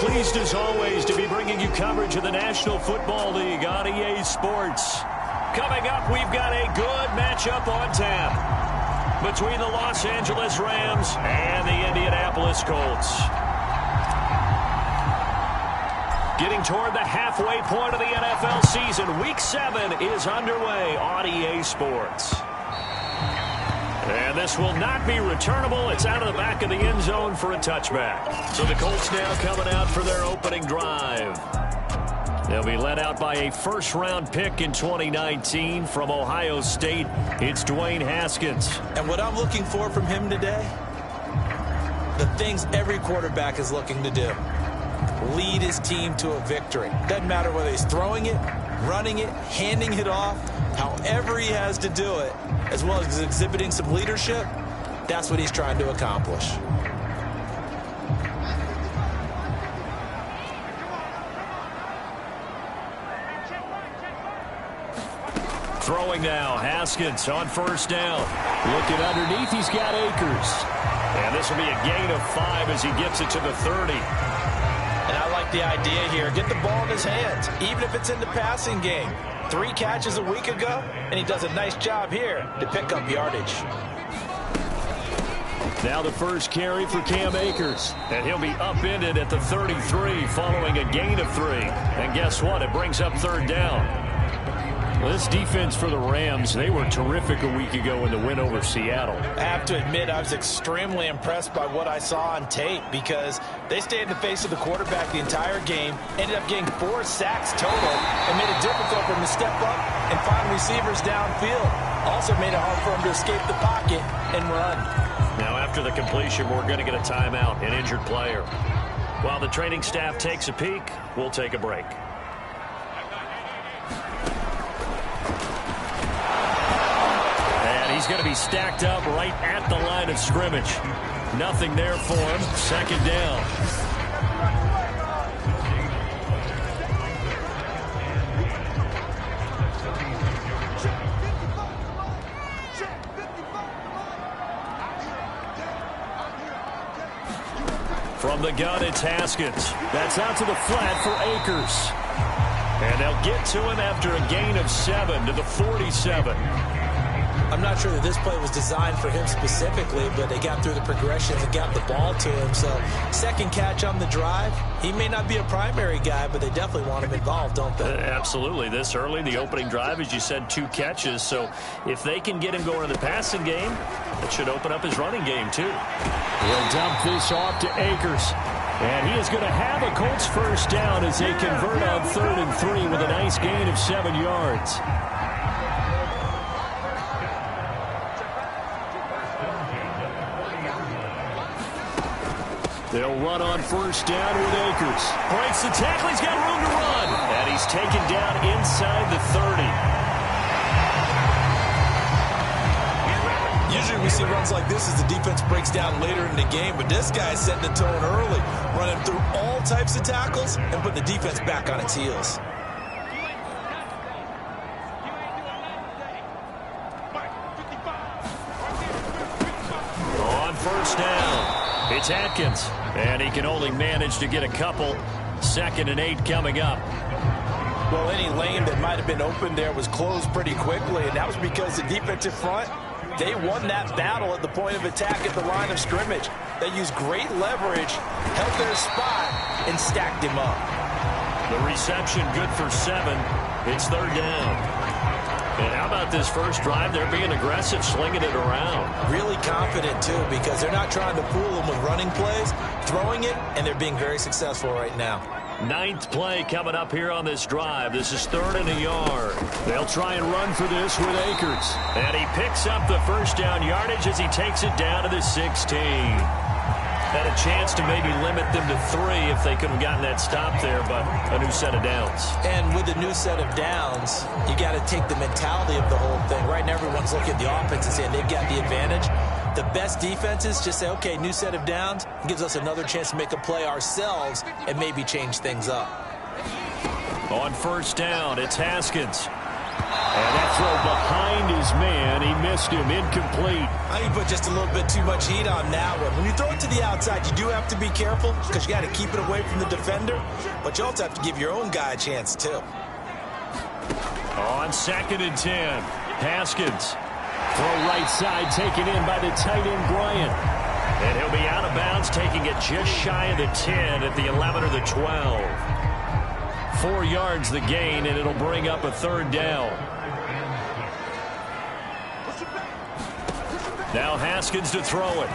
pleased as always to be bringing you coverage of the National Football League on EA Sports. Coming up, we've got a good matchup on tap between the Los Angeles Rams and the Indianapolis Colts. Getting toward the halfway point of the NFL season, Week 7 is underway on EA Sports. And this will not be returnable. It's out of the back of the end zone for a touchback. So the Colts now coming out for their opening drive. They'll be led out by a first-round pick in 2019 from Ohio State. It's Dwayne Haskins. And what I'm looking for from him today, the things every quarterback is looking to do. Lead his team to a victory. Doesn't matter whether he's throwing it, running it, handing it off, however he has to do it, as well as exhibiting some leadership, that's what he's trying to accomplish. Throwing now, Haskins on first down. Looking underneath, he's got Akers. And this will be a gain of 5 as he gets it to the 30. And I like the idea here. Get the ball in his hands, even if it's in the passing game. 3 catches a week ago, and he does a nice job here to pick up yardage. Now the first carry for Cam Akers. And he'll be upended at the 33 following a gain of 3. And guess what? It brings up third down. Well, this defense for the Rams, they were terrific a week ago in the win over Seattle. I have to admit, I was extremely impressed by what I saw on tape because they stayed in the face of the quarterback the entire game, ended up getting 4 sacks total, and made it difficult for him to step up and find receivers downfield. Also made it hard for him to escape the pocket and run. Now, after the completion, we're going to get a timeout, an injured player. While the training staff takes a peek, we'll take a break. He's going to be stacked up right at the line of scrimmage. Nothing there for him. Second down. From the gun, it's Haskins. That's out to the flat for Akers. And they'll get to him after a gain of 7 to the 47. I'm not sure that this play was designed for him specifically, but they got through the progressions and got the ball to him. So second catch on the drive. He may not be a primary guy, but they definitely want him involved, don't they? Absolutely. This early, the opening drive, as you said, 2 catches. So if they can get him going in the passing game, it should open up his running game too. He'll dump this off to Akers. And he is going to have a Colts first down as they convert on 3rd and 3 with a nice gain of 7 yards. They'll run on first down with Akers. Breaks the tackle. He's got room to run. And he's taken down inside the 30. Usually we see runs like this as the defense breaks down later in the game, but this guy is setting the tone early, running through all types of tackles and putting the defense back on its heels. On first down, it's Atkins. And he can only manage to get a couple. 2nd and 8 coming up. Well, any lane that might have been open there was closed pretty quickly, and that was because the defensive front, they won that battle at the point of attack at the line of scrimmage. They used great leverage, held their spot, and stacked him up. The reception good for 7. It's 3rd down. And how about this first drive? They're being aggressive, slinging it around. Really confident, too, because they're not trying to fool them with running plays, throwing it, and they're being very successful right now. 9th play coming up here on this drive. This is 3rd and a yard. They'll try and run for this with Akers. And he picks up the first down yardage as he takes it down to the 16. Had a chance to maybe limit them to 3 if they could have gotten that stop there, but a new set of downs. And with the new set of downs, you got to take the mentality of the whole thing. Right now, everyone's looking at the offense and saying they've got the advantage. The best defenses just say, okay, new set of downs. It gives us another chance to make a play ourselves and maybe change things up. On first down, it's Haskins. And that throw behind his man, he missed him, incomplete. I think you put just a little bit too much heat on that one. When you throw it to the outside, you do have to be careful because you got to keep it away from the defender, but you also have to give your own guy a chance too. On 2nd and 10, Haskins. Throw right side taken in by the tight end Bryant. And he'll be out of bounds, taking it just shy of the 10 at the 11 or the 12. 4 yards the gain, and it'll bring up a 3rd down. Now Haskins to throw it.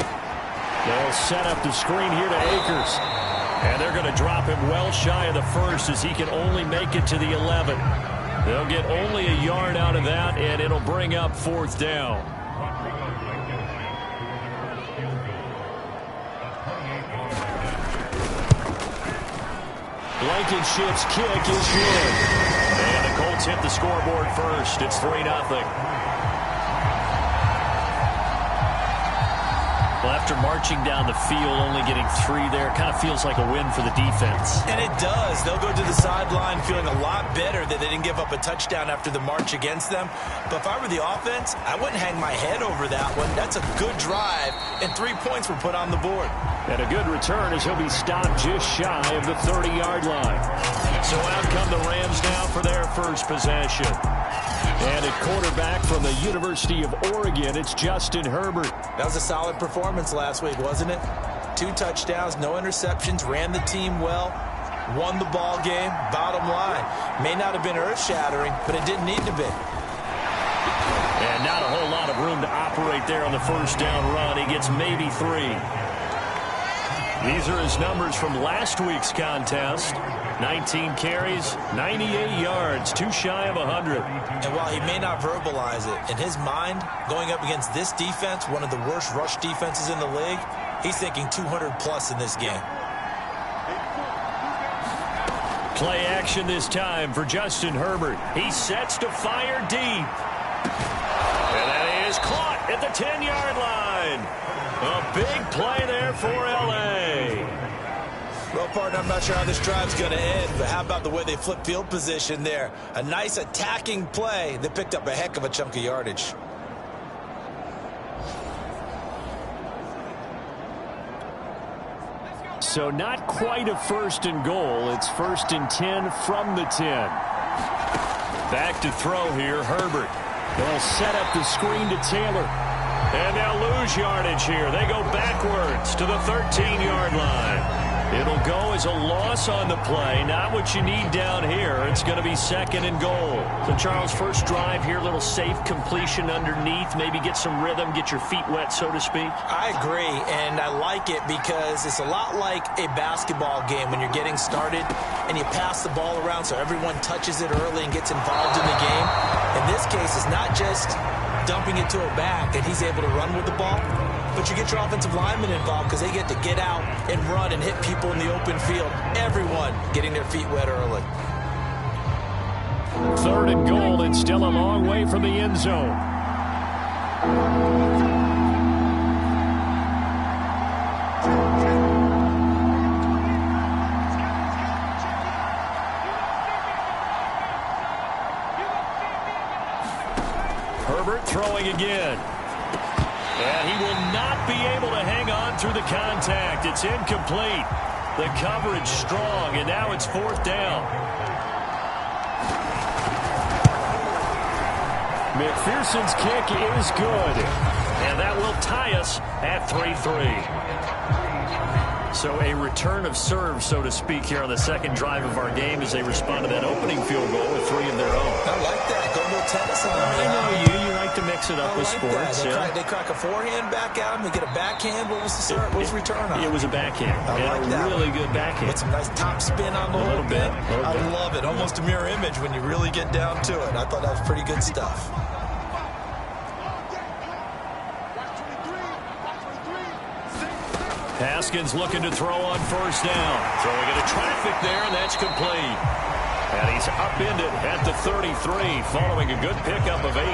They'll set up the screen here to Akers. And they're going to drop him well shy of the 1st as he can only make it to the 11. They'll get only a yard out of that, and it'll bring up 4th down. Blankenship's kick is good. And the Colts hit the scoreboard first. It's 3-0. Well, after marching down the field, only getting 3 there, kind of feels like a win for the defense. And it does. They'll go to the sideline feeling a lot better that they didn't give up a touchdown after the march against them. But if I were the offense, I wouldn't hang my head over that one. That's a good drive, and 3 points were put on the board. And a good return as he'll be stopped just shy of the 30-yard line. So out come the Rams now for their first possession. And at quarterback from the University of Oregon, it's Justin Herbert. That was a solid performance last week, wasn't it? 2 touchdowns, no interceptions, ran the team well, won the ball game. Bottom line, may not have been earth-shattering, but it didn't need to be. And not a whole lot of room to operate there on the first down run. He gets maybe 3. These are his numbers from last week's contest. 19 carries, 98 yards, 2 shy of 100. And while he may not verbalize it, in his mind, going up against this defense, one of the worst rush defenses in the league, he's thinking 200-plus in this game. Play action this time for Justin Herbert. He sets to fire deep. And that is caught at the 10-yard line. A big play there for L.A. Well, partner, I'm not sure how this drive's going to end, but how about the way they flip field position there? A nice attacking play that picked up a heck of a chunk of yardage. So not quite a 1st and goal. It's 1st and 10 from the 10. Back to throw here, Herbert. They'll set up the screen to Taylor. And they'll lose yardage here. They go backwards to the 13-yard line. It'll go as a loss on the play. Not what you need down here. It's going to be 2nd and goal. So, Charles, first drive here, little safe completion underneath. Maybe get some rhythm, get your feet wet, so to speak. I agree, and I like it because it's a lot like a basketball game when you're getting started and you pass the ball around so everyone touches it early and gets involved in the game. In this case, it's not just dumping it to a back and he's able to run with the ball, but you get your offensive linemen involved because they get to get out and run and hit people in the open field. Everyone getting their feet wet early. 3rd and goal, and still a long way from the end zone. Herbert throwing again. And he will not be able to hang on through the contact. It's incomplete. The coverage strong, and now it's 4th down. McPherson's kick is good. And that will tie us at 3-3. So a return of serve, so to speak, here on the 2nd drive of our game as they respond to that opening field goal with 3 of their own. I like that. Go a little tennis on them. I know you like to mix it up with sports. They crack a forehand back at him. They get a backhand. What was the serve? What was the return on? It was a backhand. I like that. Really good backhand. With some nice top spin on the a little bit. I love it. Almost a mirror image when you really get down to it. I thought that was pretty good stuff. Haskins looking to throw on 1st down. Throwing into traffic there, and that's complete. And he's upended at the 33, following a good pickup of 8.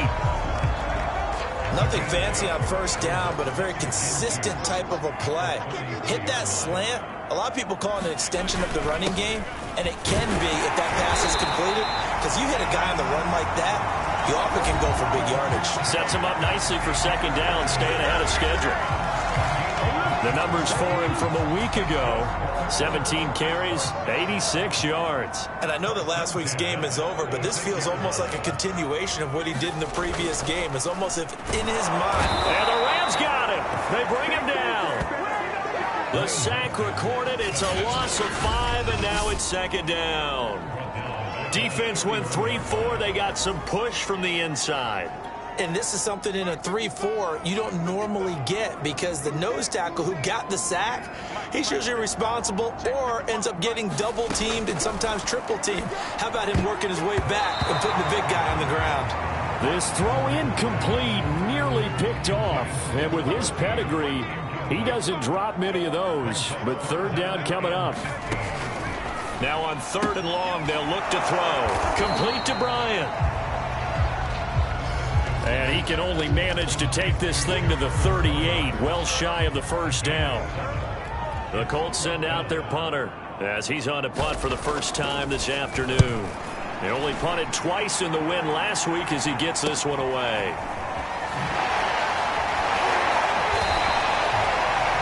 Nothing fancy on first down, but a very consistent type of a play. Hit that slant. A lot of people call it an extension of the running game, and it can be if that pass is completed, because you hit a guy on the run like that, you often can go for big yardage. Sets him up nicely for second down, staying ahead of schedule. The numbers for him from a week ago, 17 carries, 86 yards. And I know that last week's game is over, but this feels almost like a continuation of what he did in the previous game. It's almost if in his mind. And the Rams got him. They bring him down. The sack recorded. It's a loss of 5, and now it's second down. Defense went 3-4. They got some push from the inside. And this is something in a 3-4 you don't normally get, because the nose tackle who got the sack, he's usually responsible or ends up getting double-teamed and sometimes triple-teamed. How about him working his way back and putting the big guy on the ground? This throw incomplete, nearly picked off. And with his pedigree, he doesn't drop many of those. But third down coming up. Now on 3rd and long, they'll look to throw. Complete to Bryant. And he can only manage to take this thing to the 38, well shy of the first down. The Colts send out their punter as he's on to punt for the first time this afternoon. They only punted twice in the win last week as he gets this one away.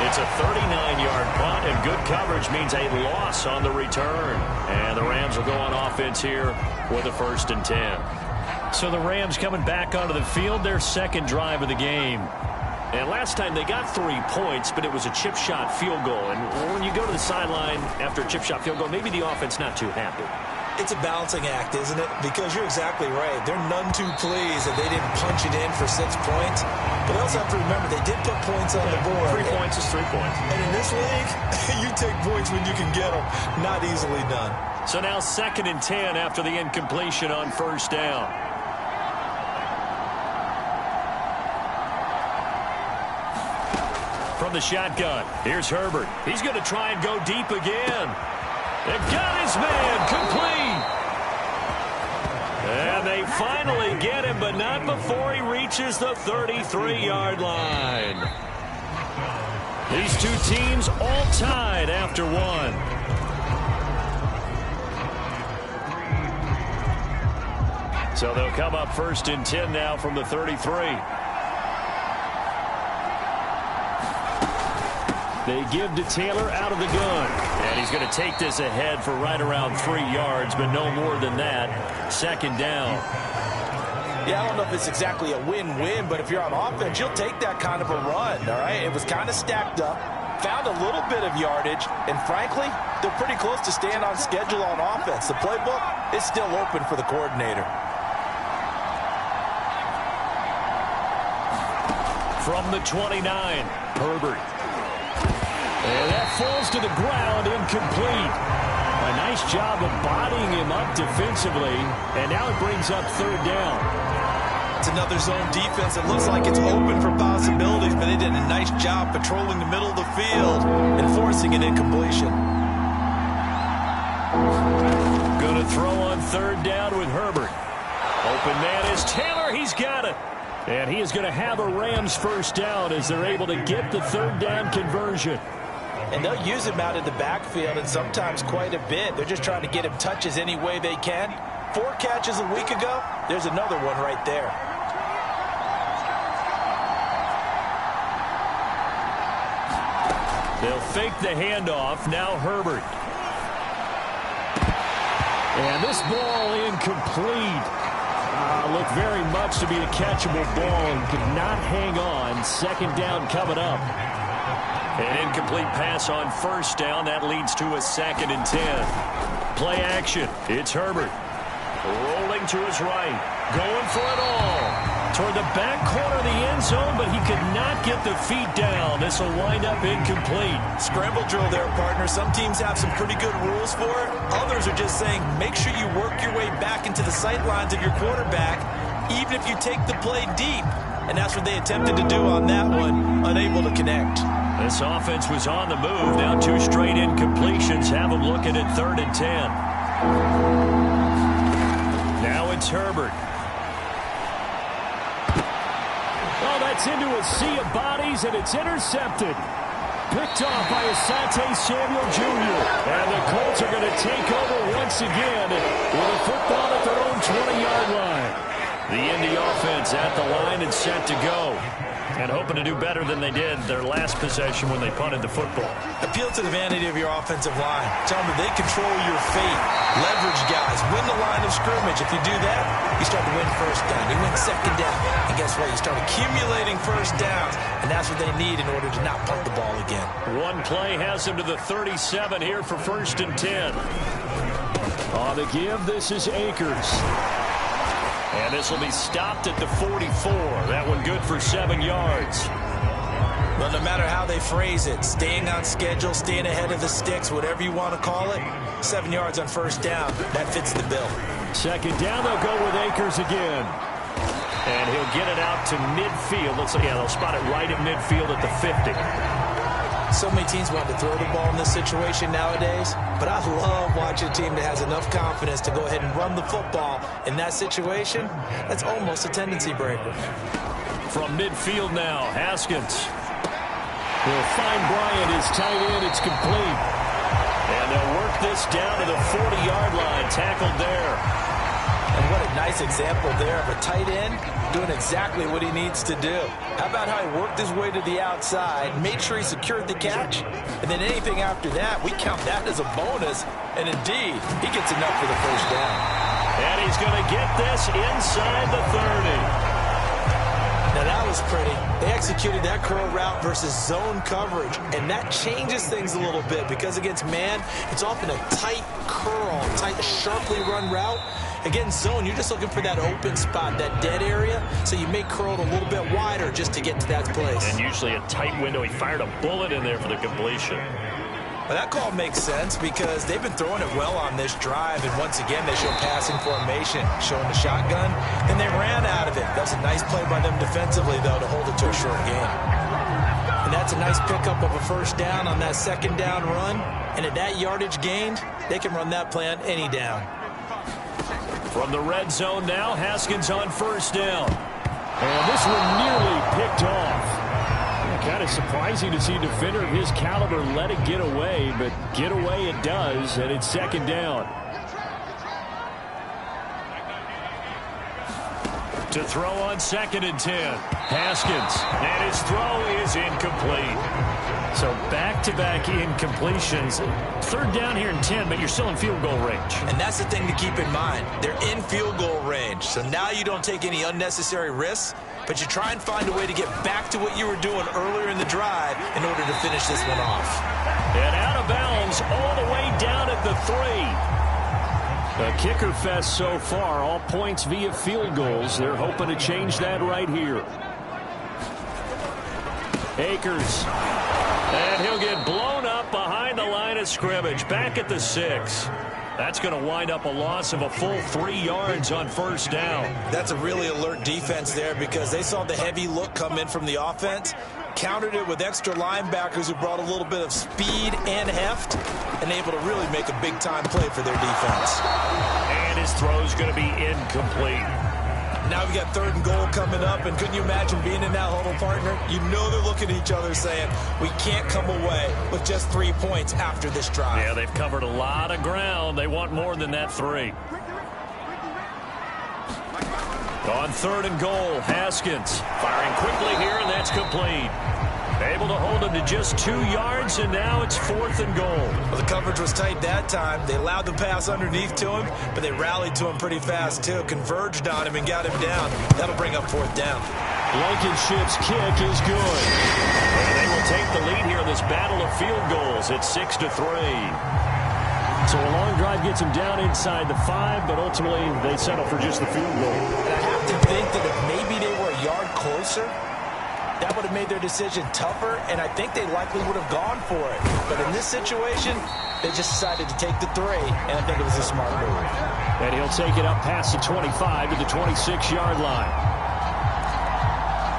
It's a 39-yard punt, and good coverage means a loss on the return. And the Rams will go on offense here with a 1st and 10. So the Rams coming back onto the field, their second drive of the game. And last time they got 3 points, but it was a chip shot field goal. And when you go to the sideline after a chip shot field goal, maybe the offense not too happy. It's a balancing act, isn't it? Because you're exactly right. They're none too pleased that they didn't punch it in for 6 points. But they also have to remember they did put points on the board. 3 points is 3 points. And in this league, you take points when you can get them. Not easily done. So now 2nd and 10 after the incompletion on first down. From the shotgun, here's Herbert. He's going to try and go deep again. They got his man complete. And they finally get him, but not before he reaches the 33-yard line. These two teams all tied after one. So they'll come up 1st and 10 now from the 33. They give to Taylor out of the gun. And he's going to take this ahead for right around 3 yards, but no more than that. 2nd down. Yeah, I don't know if it's exactly a win-win, but if you're on offense, you'll take that kind of a run, all right? It was kind of stacked up, found a little bit of yardage, and frankly, they're pretty close to staying on schedule on offense. The playbook is still open for the coordinator. From the 29, Herbert. And that falls to the ground, incomplete. A nice job of bodying him up defensively, and now it brings up 3rd down. It's another zone defense. It looks like it's open for possibilities, but they did a nice job patrolling the middle of the field and forcing an incompletion. Going to throw on 3rd down with Herbert. Open man is Taylor. He's got it. And he is going to have a Rams 1st down as they're able to get the 3rd down conversion. And they'll use him out in the backfield, and sometimes quite a bit. They're just trying to get him touches any way they can. 4 catches a week ago. There's another one right there. They'll fake the handoff. Now Herbert. And this ball incomplete. Looked very much to be a catchable ball and could not hang on. 2nd down coming up. An incomplete pass on 1st down. That leads to a 2nd and 10. Play action. It's Herbert. Rolling to his right. Going for it all. Toward the back corner of the end zone, but he could not get the feet down. This will wind up incomplete. Scramble drill there, partner. Some teams have some pretty good rules for it. Others are just saying, make sure you work your way back into the sight lines of your quarterback, even if you take the play deep. And that's what they attempted to do on that one, unable to connect. This offense was on the move. Now 2 straight incompletions have them looking at 3rd and 10. Now it's Herbert. Oh, that Gets into a sea of bodies, and it's intercepted. Picked off by Asante Samuel Jr. And the Colts are going to take over once again with a football at their own 20-yard line. The Indy offense at the line and set to go. And hoping to do better than they did their last possession when they punted the football. Appeal to the vanity of your offensive line. Tell them that they control your fate. Leverage guys. Win the line of scrimmage. If you do that, you start to win first down. You win second down. And guess what? You start accumulating first downs. And that's what they need in order to not punt the ball again. One play has them to the 37 here for 1st and 10. On the give, this is Akers. And this will be stopped at the 44. That one good for 7 yards. Well, no matter how they phrase it, staying on schedule, staying ahead of the sticks, whatever you want to call it, 7 yards on first down, that fits the bill. 2nd down, they'll go with Akers again. And he'll get it out to midfield. They'll spot it right at midfield at the 50. So many teams want to throw the ball in this situation nowadays, but I love watching a team that has enough confidence to go ahead and run the football in that situation. That's almost a tendency breaker. From midfield now, Haskins will find Bryant, his tight end. It's complete. And they'll work this down to the 40-yard line, tackled there. And what a nice example there of a tight end doing exactly what he needs to do. How about how he worked his way to the outside, made sure he secured the catch, and then anything after that, we count that as a bonus. And indeed, he gets enough for the first down. And he's going to get this inside the 30. Now that was pretty. They executed that curl route versus zone coverage, and that changes things a little bit because against man, it's often a tight curl, tight, sharply run route. Against zone, you're just looking for that open spot, that dead area, so you may curl it a little bit wider just to get to that place. And usually a tight window. He fired a bullet in there for the completion. Well, that call makes sense because they've been throwing it well on this drive, and once again, they show passing formation, showing the shotgun, and they ran out of it. That's a nice play by them defensively, though, to hold it to a short game. And that's a nice pickup of a first down on that 2nd down run, and at that yardage gained, they can run that play on any down. From the red zone now, Haskins on 1st down. And this one nearly picked off. Kind of surprising to see a defender of his caliber let it get away, but get away it does, and it's 2nd down. To throw on 2nd and 10. Haskins, and his throw is incomplete. So back-to-back incompletions. 3rd down here and 10, but you're still in field goal range. And that's the thing to keep in mind. They're in field goal range. So now you don't take any unnecessary risks, but you try and find a way to get back to what you were doing earlier in the drive in order to finish this one off. And out of bounds all the way down at the 3. A kicker fest so far, all points via field goals. They're hoping to change that right here. Akers. And he'll get blown up behind the line of scrimmage. Back at the 6. That's going to wind up a loss of a full 3 yards on 1st down. That's a really alert defense there because they saw the heavy look come in from the offense, countered it with extra linebackers who brought a little bit of speed and heft, and able to really make a big-time play for their defense. And his throw's going to be incomplete. Now we got 3rd and goal coming up, and couldn't you imagine being in that huddle, partner? You know they're looking at each other saying, we can't come away with just 3 points after this drive. Yeah, they've covered a lot of ground. They want more than that 3. On 3rd and goal, Haskins firing quickly here, and that's complete. Able to hold him to just 2 yards, and now it's 4th and goal. Well, the coverage was tight that time. They allowed the pass underneath to him, but they rallied to him pretty fast, too. Converged on him and got him down. That'll bring up 4th down. Blankenship's kick is good. And they will take the lead here in this battle of field goals. It's 6-3. So a long drive gets them down inside the 5, but ultimately they settle for just the field goal. And I have to think that if maybe they were a yard closer, that would have made their decision tougher, and I think they likely would have gone for it. But in this situation, they just decided to take the 3, and I think it was a smart move. And he'll take it up past the 25 to the 26-yard line.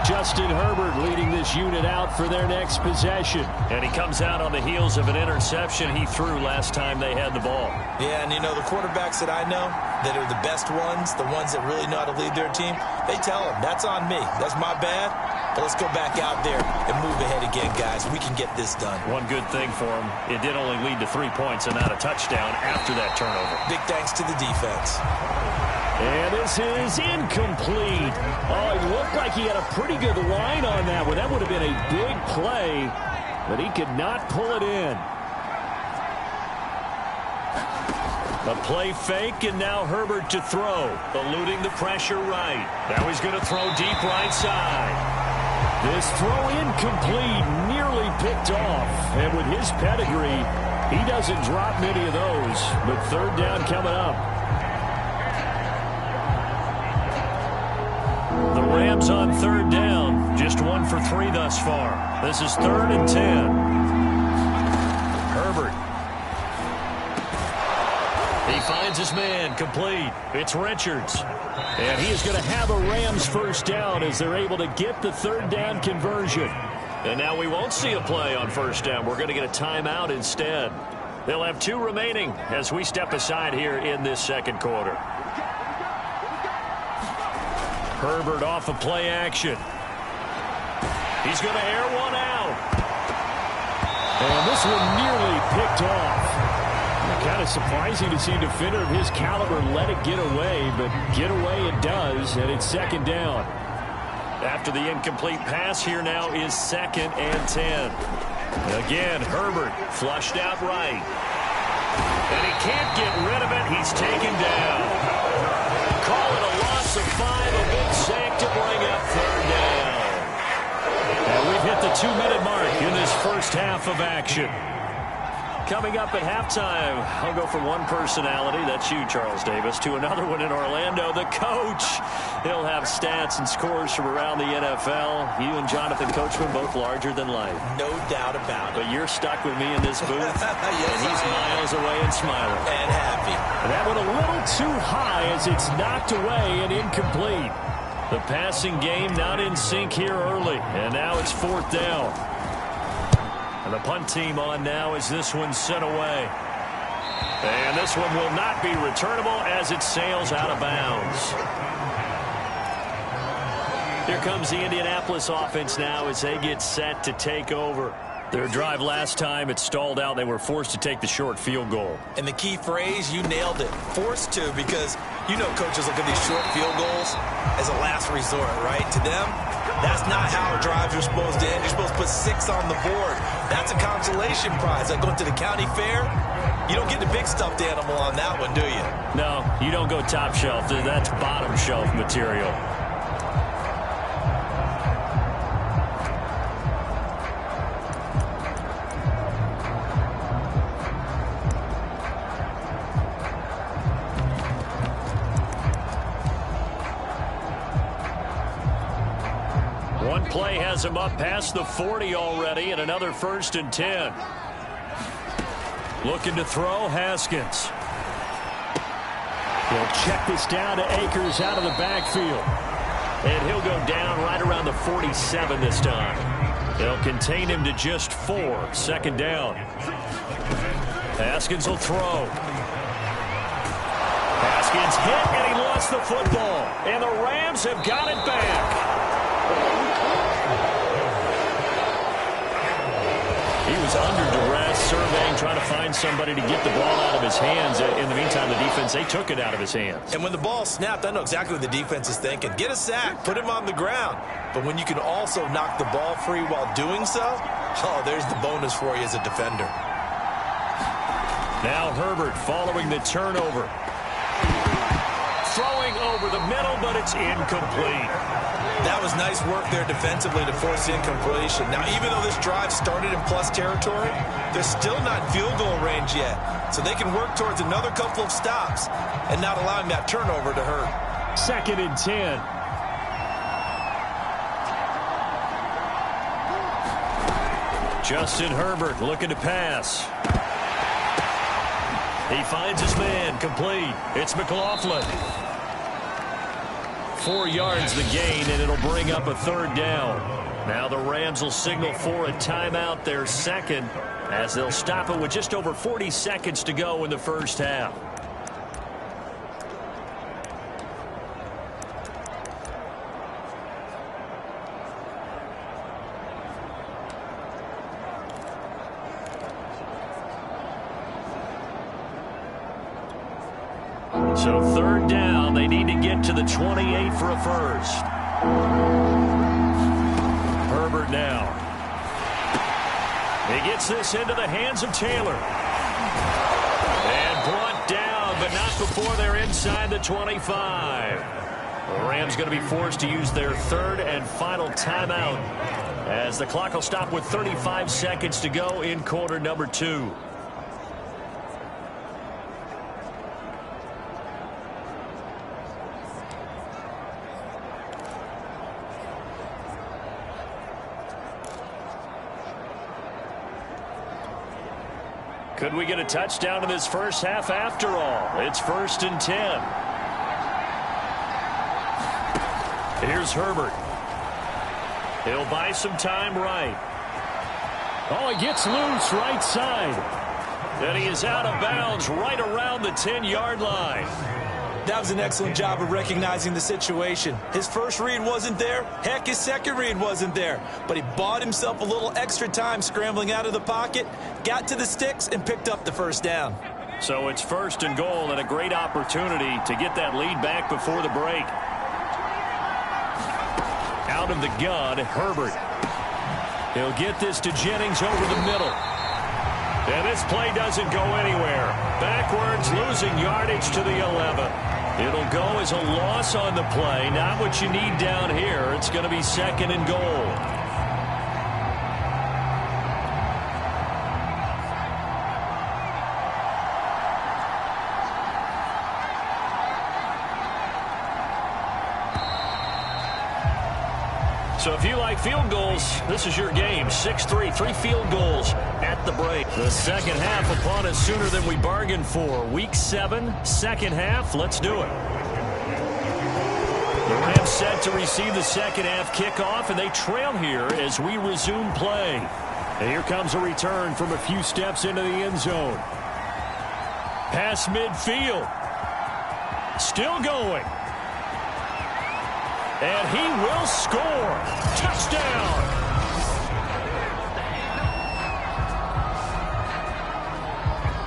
Justin Herbert leading this unit out for their next possession. And he comes out on the heels of an interception he threw last time they had the ball. Yeah, and you know, the quarterbacks that I know that are the best ones, the ones that really know how to lead their team, they tell them, that's on me. That's my bad. But let's go back out there and move ahead again, guys. We can get this done. One good thing for him, it did only lead to 3 points and not a touchdown after that turnover. Big thanks to the defense. And this is incomplete. Oh, it looked like he had a pretty good line on that one. That would have been a big play, but he could not pull it in. A play fake, and now Herbert to throw, eluding the pressure right. Now he's going to throw deep right side. This throw incomplete, nearly picked off. And with his pedigree, he doesn't drop many of those. But third down coming up. The Rams on third down, just 1 for 3 thus far. This is 3rd and 10. Herbert. He finds his man, complete. It's Richards. And he is going to have a Rams first down as they're able to get the third down conversion. And now we won't see a play on first down. We're going to get a timeout instead. They'll have 2 remaining as we step aside here in this second quarter. Herbert off of play action. He's going to air one out. And this one nearly picked off. Kind of surprising to see a defender of his caliber let it get away, but get away it does, and it's second down. After the incomplete pass, here now is 2nd and 10. Again, Herbert flushed out right. And he can't get rid of it. He's taken down. Call it a loss of 5, a big sack to bring up third down. And we've hit the 2-minute mark in this first half of action. Coming up at halftime, I'll go from one personality, that's you, Charles Davis, to another one in Orlando, the coach. He'll have stats and scores from around the NFL. You and Jonathan Coachman, both larger than life. No doubt about it. But you're stuck with me in this booth, yes, and he's miles away and smiling. And happy. And that one a little too high as it's knocked away and incomplete. The passing game not in sync here early, and now it's 4th down. And the punt team on now as this one's sent away. And this one will not be returnable as it sails out of bounds. Here comes the Indianapolis offense now as they get set to take over. Their drive last time, it stalled out. They were forced to take the short field goal. And the key phrase, you nailed it. Forced to, because you know coaches look at these short field goals as a last resort, right? To them, that's not how drives are supposed to end. You're supposed to put 6 on the board. That's a consolation prize. Like going to the county fair, you don't get the big stuffed animal on that one, do you? No, you don't go top shelf. That's bottom shelf material. One play has him up past the 40 already, and another 1st and 10. Looking to throw, Haskins. He'll check this down to Akers out of the backfield. And he'll go down right around the 47 this time. They'll contain him to just 4. 2nd down. Haskins will throw. Haskins hit, and he lost the football. And the Rams have got it back. He was under duress, surveying, trying to find somebody to get the ball out of his hands. In the meantime, the defense, they took it out of his hands. And when the ball snapped, I know exactly what the defense is thinking. Get a sack, put him on the ground. But when you can also knock the ball free while doing so, oh, there's the bonus for you as a defender. Now Herbert following the turnover. Throwing over the middle, but it's incomplete. That was nice work there defensively to force the incompletion. Now, even though this drive started in plus territory, they're still not in field goal range yet. So they can work towards another couple of stops and not allowing that turnover to hurt. 2nd and 10. Justin Herbert looking to pass. He finds his man, complete. It's McLaughlin. 4 yards the gain, and it'll bring up a 3rd down. Now the Rams will signal for a timeout, their second, as they'll stop it with just over 40 seconds to go in the first half. So 3rd down, they need to get to the 28 for a first. Herbert now. He gets this into the hands of Taylor. And brought down, but not before they're inside the 25. The Rams going to be forced to use their 3rd and final timeout, as the clock will stop with 35 seconds to go in quarter number 2. Could we get a touchdown in this first half after all? It's 1st and 10. Here's Herbert. He'll buy some time right. Oh, he gets loose right side. And he is out of bounds right around the 10-yard line. That was an excellent job of recognizing the situation. His first read wasn't there. Heck, his second read wasn't there. But he bought himself a little extra time scrambling out of the pocket, got to the sticks, and picked up the first down. So it's 1st and goal, and a great opportunity to get that lead back before the break. Out of the gun, Herbert. He'll get this to Jennings over the middle. And this play doesn't go anywhere. Backwards, losing yardage to the 11. It'll go as a loss on the play. Not what you need down here. It's going to be 2nd and goal. So if you like field goals, this is your game. 6-3, 3 field goals at the break. The second half upon us sooner than we bargained for. Week 7, second half. Let's do it. The Rams set to receive the second half kickoff, and they trail here as we resume play. And here comes a return from a few steps into the end zone. Pass midfield. Still going. And he will score. Touchdown.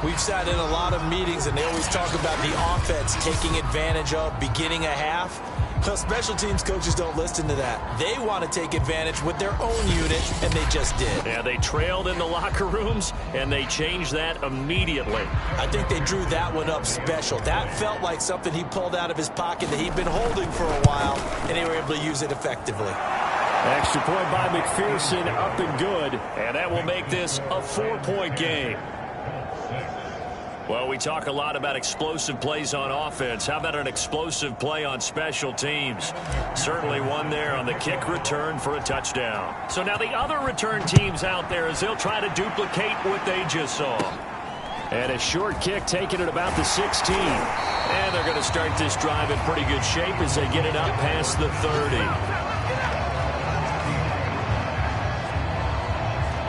We've sat in a lot of meetings, and they always talk about the offense taking advantage of beginning a half. Well, special teams coaches don't listen to that. They want to take advantage with their own unit, and they just did. Yeah, they trailed in the locker rooms, and they changed that immediately. I think they drew that one up special. That felt like something he pulled out of his pocket that he'd been holding for a while, and they were able to use it effectively. Extra point by McPherson, up and good, and that will make this a 4-point game. Well, we talk a lot about explosive plays on offense. How about an explosive play on special teams? Certainly one there on the kick return for a touchdown. So now the other return teams out there, as they'll try to duplicate what they just saw. And a short kick taken at about the 16. And they're going to start this drive in pretty good shape as they get it up past the 30.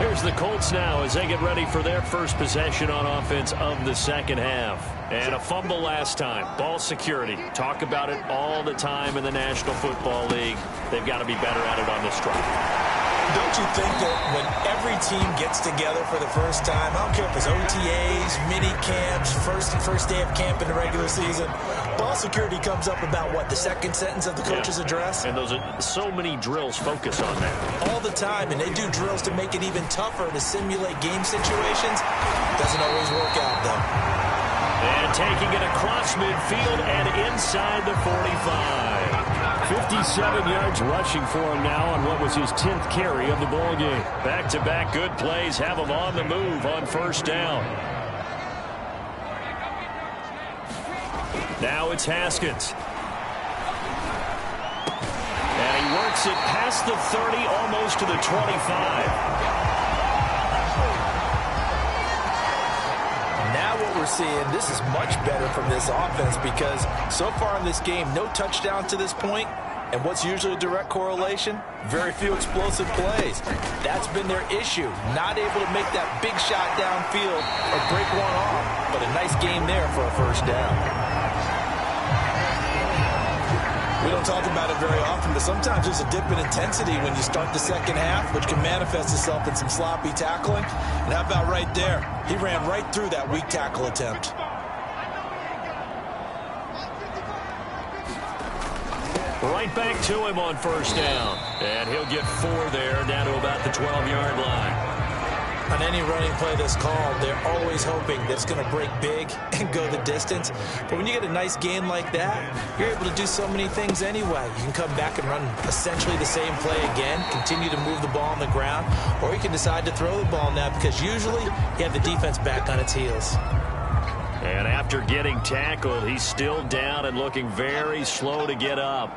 Here's the Colts now as they get ready for their first possession on offense of the second half. And a fumble last time. Ball security. Talk about it all the time in the National Football League. They've got to be better at it on this drive. Don't you think that when every team gets together for the first time, I don't care if it's OTAs, mini camps, first day of camp in the regular season, ball security comes up about what, the second sentence of the coach's address? And those are so many drills focus on that. All the time, and they do drills to make it even tougher to simulate game situations. Doesn't always work out, though. And taking it across midfield and inside the 45. 57 yards rushing for him now on what was his 10th carry of the ball game. Back-to-back good plays have him on the move on first down. Now it's Haskins. And he works it past the 30, almost to the 25. Now what we're seeing, this is much better from this offense because so far in this game, no touchdown to this point. And what's usually a direct correlation? Very few explosive plays. That's been their issue. Not able to make that big shot downfield or break one off. But a nice game there for a first down. We don't talk about it very often, but sometimes there's a dip in intensity when you start the second half, which can manifest itself in some sloppy tackling. And how about right there? He ran right through that weak tackle attempt. Right back to him on first down. And he'll get 4 there, down to about the 12-yard line. On any running play that's called, they're always hoping that it's going to break big and go the distance. But when you get a nice gain like that, you're able to do so many things anyway. You can come back and run essentially the same play again, continue to move the ball on the ground, or you can decide to throw the ball now because usually you have the defense back on its heels. And after getting tackled, he's still down and looking very slow to get up.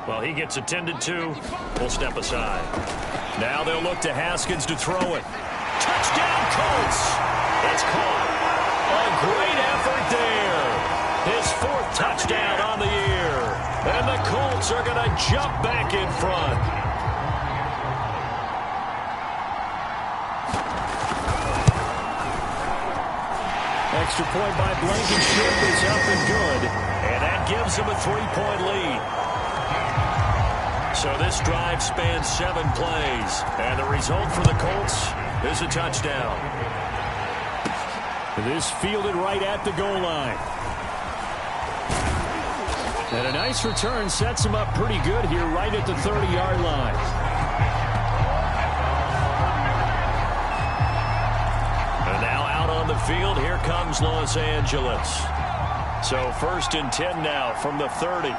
Well, he gets attended to. We'll step aside. Now they'll look to Haskins to throw it. Touchdown, Colts! It's caught. A great effort there. His 4th touchdown on the year. And the Colts are going to jump back in front. Extra point by Blankenship is up and good. And that gives him a 3-point lead. So this drive spans 7 plays. And the result for the Colts is a touchdown. This fielded right at the goal line. And a nice return sets him up pretty good here right at the 30-yard line. And now out on the field, here comes Los Angeles. So 1st and 10 now from the 30.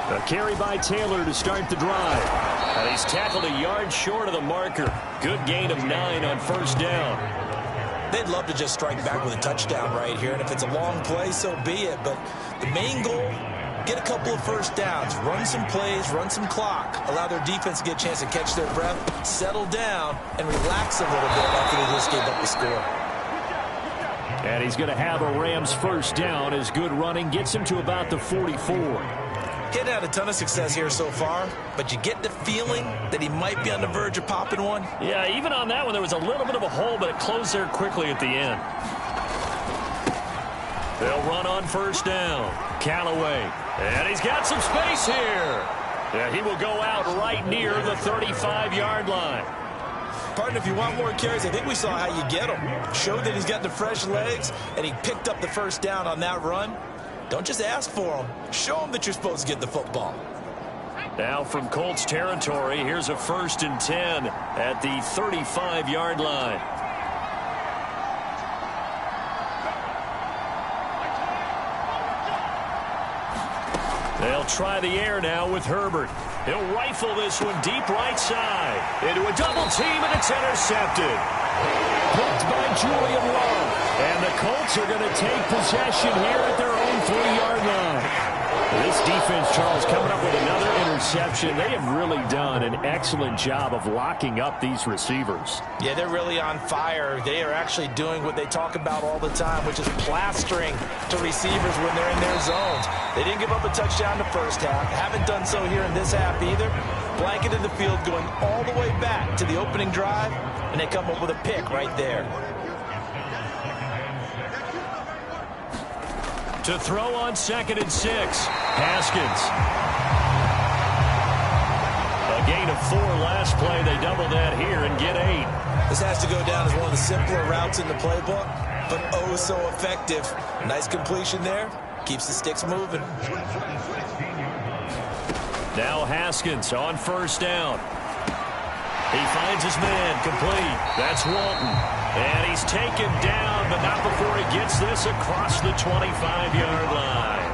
A carry by Taylor to start the drive. And he's tackled a yard short of the marker. Good gain of 9 on first down. They'd love to just strike back with a touchdown right here. And if it's a long play, so be it. But the main goal, get a couple of first downs, run some plays, run some clock, allow their defense to get a chance to catch their breath, settle down, and relax a little bit after they just gave up the score. And he's going to have a Rams first down as good running gets him to about the 44. He hadn't had a ton of success here so far, but you get the feeling that he might be on the verge of popping one. Yeah, even on that one, there was a little bit of a hole, but it closed there quickly at the end. They'll run on first down. Callaway. And he's got some space here. Yeah, he will go out right near the 35-yard line. Partner, if you want more carries, I think we saw how you get them. Showed that he's got the fresh legs, and he picked up the first down on that run. Don't just ask for them. Show them that you're supposed to get the football. Now from Colts territory, here's a 1st and 10 at the 35-yard line. They'll try the air now with Herbert. He'll rifle this one deep right side. Into a double team, and it's intercepted. Picked by Julian Love. And the Colts are going to take possession here at their own 3-yard line. This defense, Charles, coming up with another interception. They have really done an excellent job of locking up these receivers. Yeah, they're really on fire. They are actually doing what they talk about all the time, which is plastering to receivers when they're in their zones. They didn't give up a touchdown the first half. Haven't done so here in this half either. Blanketed the field going all the way back to the opening drive, and they come up with a pick right there. To throw on 2nd and 6. Haskins. A gain of 4 last play. They double that here and get 8. This has to go down as one of the simpler routes in the playbook, but oh so effective. Nice completion there. Keeps the sticks moving. Now Haskins on first down. He finds his man complete. That's Walton. And he's taken down, but not before he gets this across the 25-yard line.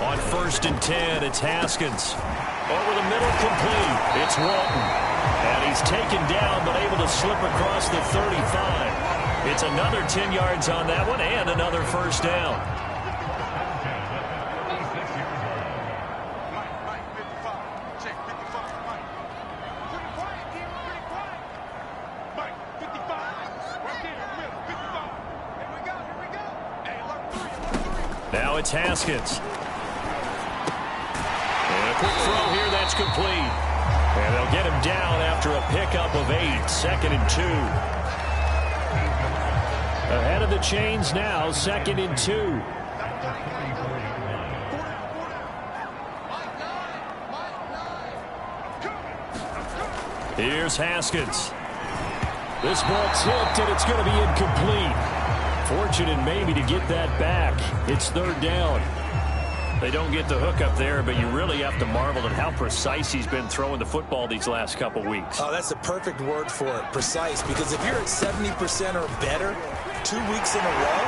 On 1st and 10, it's Haskins. Over the middle, complete. It's Walton. And he's taken down, but able to slip across the 35. It's another 10 yards on that one and another first down. Now it's Haskins. And a quick throw here, that's complete. And they'll get him down after a pickup of 8, 2nd and 2. Ahead of the chains now, 2nd and 2. Here's Haskins. This ball tipped, and it's going to be incomplete. Fortunate maybe to get that back. It's 3rd down. They don't get the hook up there, but you really have to marvel at how precise he's been throwing the football these last couple weeks. Oh, that's the perfect word for it, precise, because if you're at 70% or better 2 weeks in a row,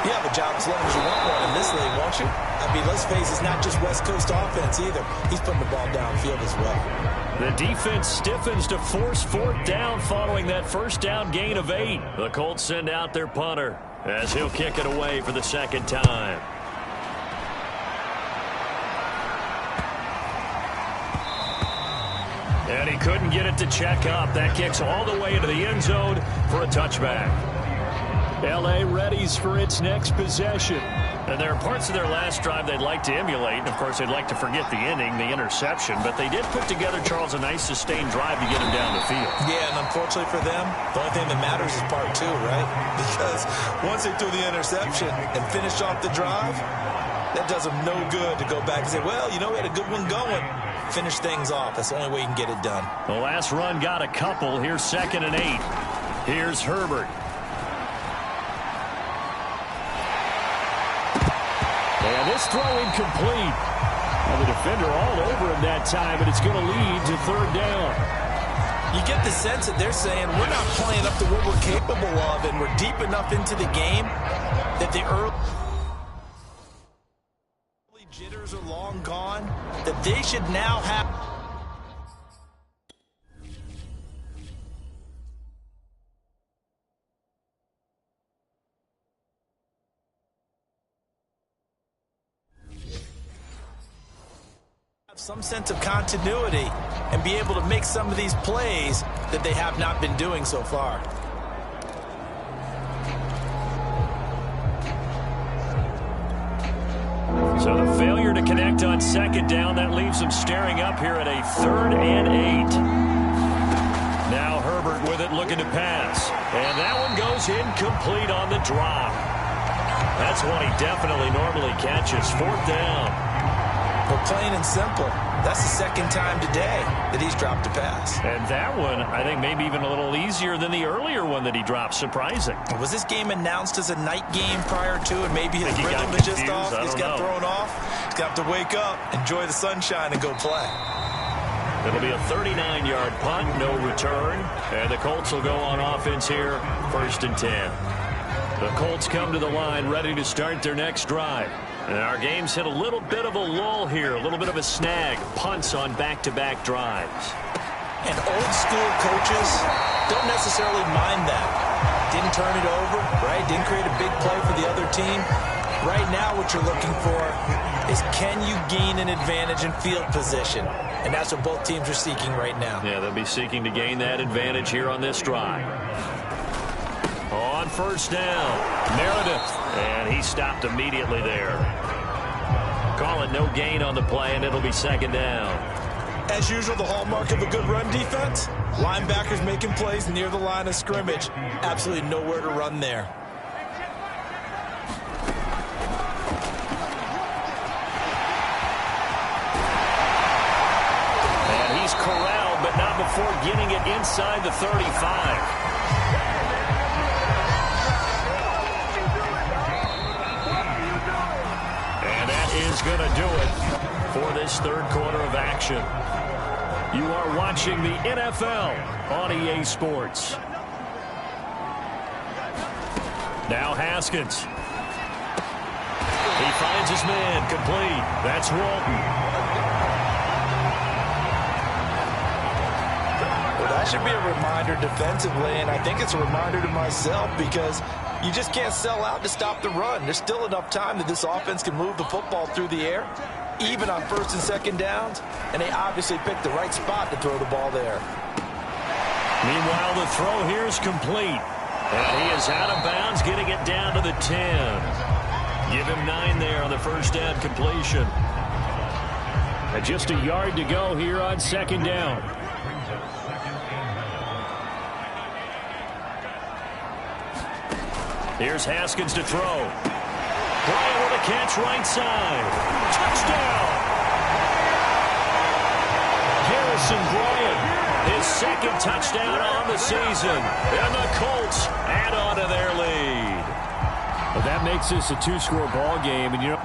you have a job as long as you want one in this league, won't you? I mean, let's face it, it's not just West Coast offense either. He's putting the ball downfield as well. The defense stiffens to force 4th down following that 1st down gain of 8. The Colts send out their punter as he'll kick it away for the 2nd time. And he couldn't get it to check up. That kicks all the way into the end zone for a touchback. L.A. readies for its next possession. And there are parts of their last drive they'd like to emulate. And, of course, they'd like to forget the inning, the interception. But they did put together, Charles, a nice sustained drive to get him down the field. Yeah, and unfortunately for them, the only thing that matters is part 2, right? Because once they threw the interception and finished off the drive, that does them no good to go back and say, well, you know, we had a good one going. Finish things off. That's the only way you can get it done. The last run got a couple. Here's 2nd and 8. Here's Herbert. And this throw incomplete. And the defender all over him that time, and it's going to lead to 3rd down. You get the sense that they're saying we're not playing up to what we're capable of, and we're deep enough into the game that the early jitters are long gone, that they should now have some sense of continuity and be able to make some of these plays that they have not been doing so far. So the failure to connect on 2nd down, that leaves them staring up here at a 3rd and 8. Now Herbert with it, looking to pass. And that one goes incomplete on the drop. That's one he definitely normally catches. 4th down. But plain and simple, that's the 2nd time today that he's dropped a pass. And that one, I think, maybe even a little easier than the earlier one that he dropped. Surprising. Was this game announced as a night game prior to, and maybe his rhythm is just off? He's got thrown off. He's got to wake up, enjoy the sunshine, and go play. It'll be a 39-yard punt, no return. And the Colts will go on offense here, 1st and 10. The Colts come to the line, ready to start their next drive. And our game's hit a little bit of a lull here, a little bit of a snag. Punts on back-to-back drives. And old-school coaches don't necessarily mind that. Didn't turn it over, right? Didn't create a big play for the other team. Right now what you're looking for is can you gain an advantage in field position? And that's what both teams are seeking right now. Yeah, they'll be seeking to gain that advantage here on this drive. On 1st down, Meredith. And he stopped immediately there. Call it no gain on the play, and it'll be 2nd down. As usual, the hallmark of a good run defense, linebackers making plays near the line of scrimmage. Absolutely nowhere to run there. And he's corralled, but not before getting it inside the 35. Is going to do it for this 3rd quarter of action. You are watching the NFL on EA Sports. Now Haskins. He finds his man, complete. That's Walton. Well, that should be a reminder defensively, and I think it's a reminder to myself because you just can't sell out to stop the run. There's still enough time that this offense can move the football through the air, even on 1st and 2nd downs, and they obviously picked the right spot to throw the ball there. Meanwhile, the throw here is complete. And he is out of bounds, getting it down to the 10. Give him 9 there on the first down completion. And just a yard to go here on second down. Here's Haskins to throw. Bryant with a catch right side. Touchdown! Harrison Bryant, his second touchdown on the season. And the Colts add on to their lead. Well, that makes this a 2-score ball game, and you know.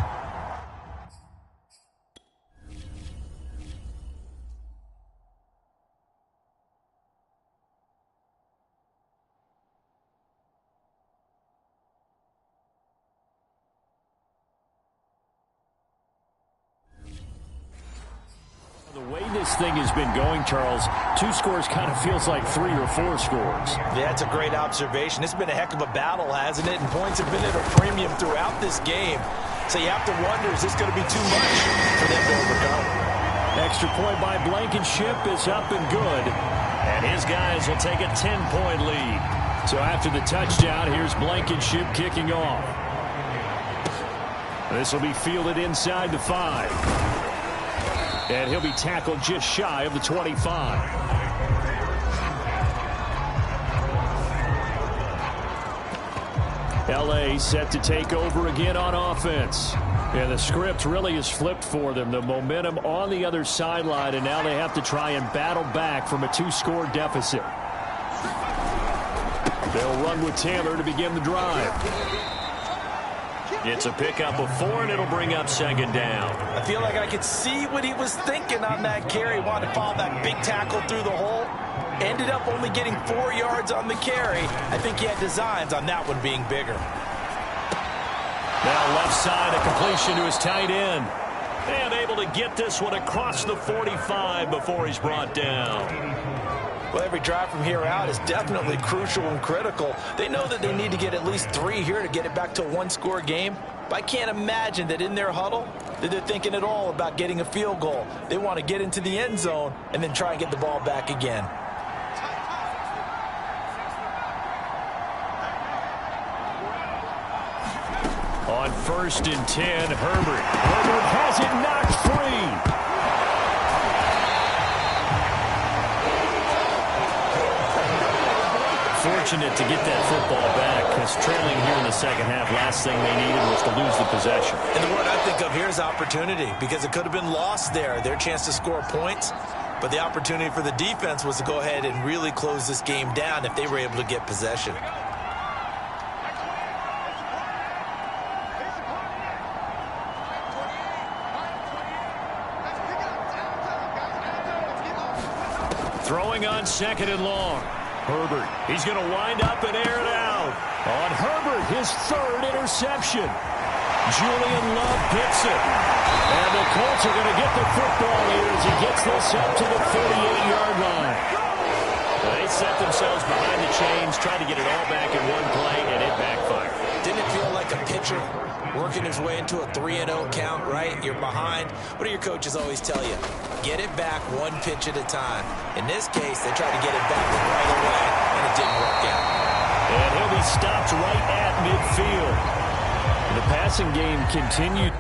The way this thing has been going, Charles, 2 scores kind of feels like 3 or 4 scores. Yeah, that's a great observation. It's been a heck of a battle, hasn't it? And points have been at a premium throughout this game. So you have to wonder, is this going to be too much for them to overcome? Extra point by Blankenship is up and good. And his guys will take a 10-point lead. So after the touchdown, here's Blankenship kicking off. This will be fielded inside the 5. And he'll be tackled just shy of the 25. L.A. set to take over again on offense. And the script really is flipped for them. The momentum on the other sideline, and now they have to try and battle back from a 2-score deficit. They'll run with Taylor to begin the drive. It's a pickup of 4, and it'll bring up second down. I feel like I could see what he was thinking on that carry. Wanted to follow that big tackle through the hole. Ended up only getting 4 yards on the carry. I think he had designs on that one being bigger. Now left side, a completion to his tight end. And able to get this one across the 45 before he's brought down. Well, every drive from here out is definitely crucial and critical. They know that they need to get at least 3 here to get it back to a 1-score game. But I can't imagine that in their huddle that they're thinking at all about getting a field goal. They want to get into the end zone and then try and get the ball back again. On 1st and 10, Herbert. Herbert has it knocked free. Fortunate to get that football back, because trailing here in the second half, last thing they needed was to lose the possession. And the word I think of here is opportunity, because it could have been lost there, their chance to score points. But the opportunity for the defense was to go ahead and really close this game down if they were able to get possession. Throwing on 2nd and long. Herbert, he's going to wind up and air it out. On Herbert, his 3rd interception. Julian Love hits it. And the Colts are going to get the football here as he gets this up to the 48-yard line. They set themselves behind the chains, tried to get it all back in one play, and it backfired. Didn't it feel like a pitcher working his way into a 3-0 count, right? You're behind. What do your coaches always tell you? Get it back 1 pitch at a time. In this case, they tried to get it back right away, and it didn't work out. And he'll be stopped right at midfield. The passing game continued.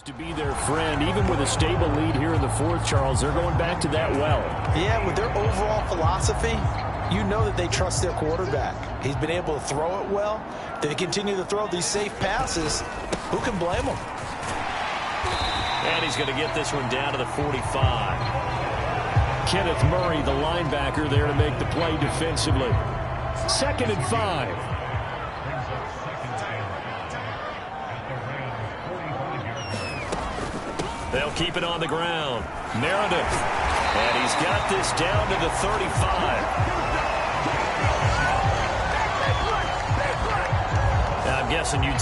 To be their friend, even with a stable lead here in the 4th, Charles, they're going back to that well. Yeah, with their overall philosophy, you know that they trust their quarterback. He's been able to throw it well. They continue to throw these safe passes. Who can blame them? And he's going to get this one down to the 45. Kenneth Murray, the linebacker, there to make the play defensively. 2nd and 5. They'll keep it on the ground. Meredith. And he's got this down to the 35. I'm guessing you'd